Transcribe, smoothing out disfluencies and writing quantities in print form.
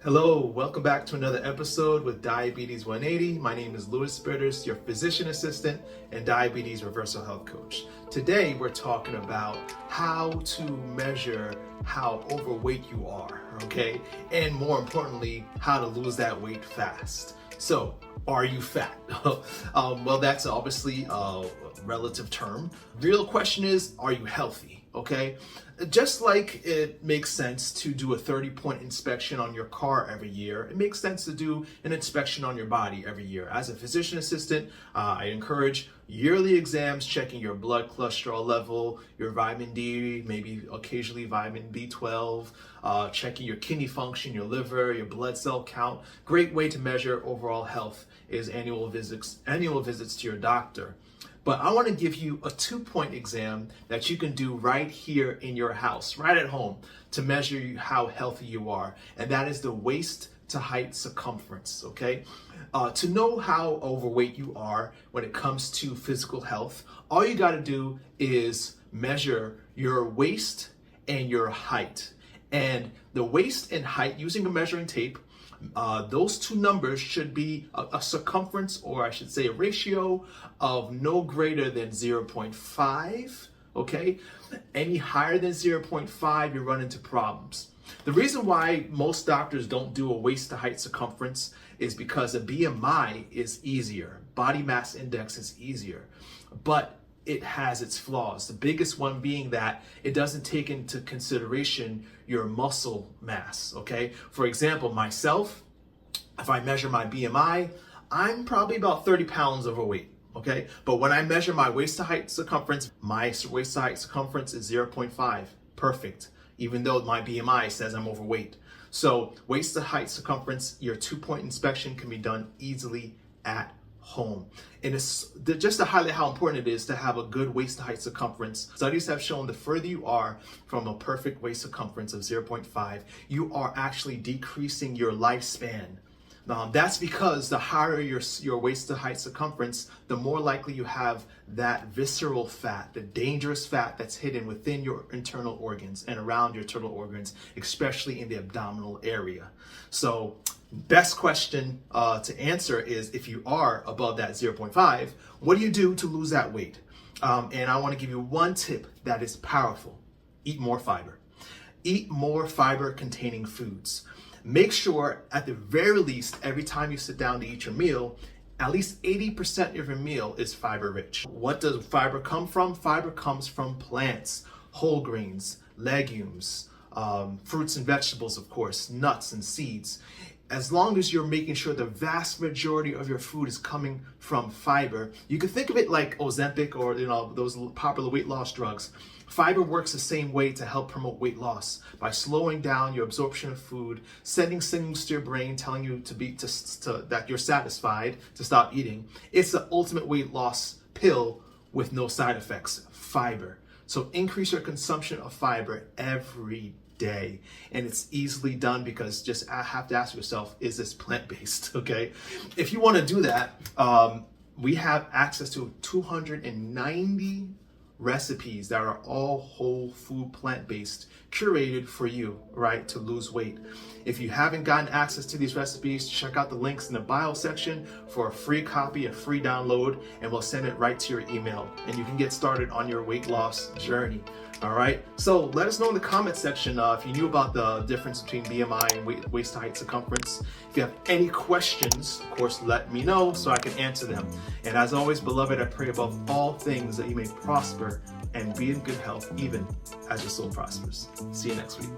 Hello, welcome back to another episode with Diabetes 180. My name is Louis Spitters, your physician assistant and diabetes reversal health coach. Today, we're talking about how to measure how overweight you are, okay? And more importantly, how to lose that weight fast. So, are you fat? Well, that's obviously a relative term. The real question is, are you healthy? Okay, just like it makes sense to do a 30-point inspection on your car every year, it makes sense to do an inspection on your body every year. As a physician assistant, I encourage yearly exams, checking your blood cholesterol level, your vitamin D, maybe occasionally vitamin B12, checking your kidney function, your liver, your blood cell count. Great way to measure overall health is annual visits to your doctor. But I want to give you a 2-point exam that you can do right here in your house, right at home, to measure how healthy you are. And that is the waist to height circumference, okay? To know how overweight you are when it comes to physical health, all you got to do is measure your waist and your height. And the waist and height, using a measuring tape, those two numbers should be a circumference, or I should say a ratio of no greater than 0.5, okay? Any higher than 0.5, you run into problems. The reason why most doctors don't do a waist to height circumference is because a BMI is easier. Body mass index is easier, but it has its flaws. The biggest one being that it doesn't take into consideration your muscle mass, okay? For example, myself, if I measure my BMI, I'm probably about 30 pounds overweight, okay? But when I measure my waist to height circumference, my waist to height circumference is 0.5, perfect, even though my BMI says I'm overweight. So waist to height circumference, your 2-point inspection can be done easily at home. And it's just to highlight how important it is to have a good waist to height circumference. Studies have shown the further you are from a perfect waist circumference of 0.5, you are actually decreasing your lifespan. That's because the higher your waist to height circumference, the more likely you have that visceral fat, the dangerous fat that's hidden within your internal organs and around your internal organs, especially in the abdominal area. So best question to answer is, if you are above that 0.5, what do you do to lose that weight? And I want to give you one tip that is powerful. Eat more fiber. Eat more fiber containing foods. Make sure at the very least, every time you sit down to eat your meal, at least 80% of your meal is fiber rich. What does fiber come from? Fiber comes from plants, whole grains, legumes, fruits and vegetables, of course, nuts and seeds. As long as you're making sure the vast majority of your food is coming from fiber, you can think of it like Ozempic or those popular weight loss drugs. Fiber works the same way to help promote weight loss by slowing down your absorption of food, sending signals to your brain telling you that you're satisfied to stop eating. It's the ultimate weight loss pill with no side effects, fiber. So increase your consumption of fiber every day. And it's easily done because just have to ask yourself, is this plant-based, okay? If you want to do that, we have access to 290 recipes that are all whole food plant-based, curated for you, right, to lose weight. If you haven't gotten access to these recipes, check out the links in the bio section for a free copy, a free download, and we'll send it right to your email. And you can get started on your weight loss journey. All right, so let us know in the comment section if you knew about the difference between BMI and waist to height circumference. If you have any questions, of course, let me know so I can answer them. And as always, beloved, I pray above all things that you may prosper and be in good health, even as your soul prospers. See you next week.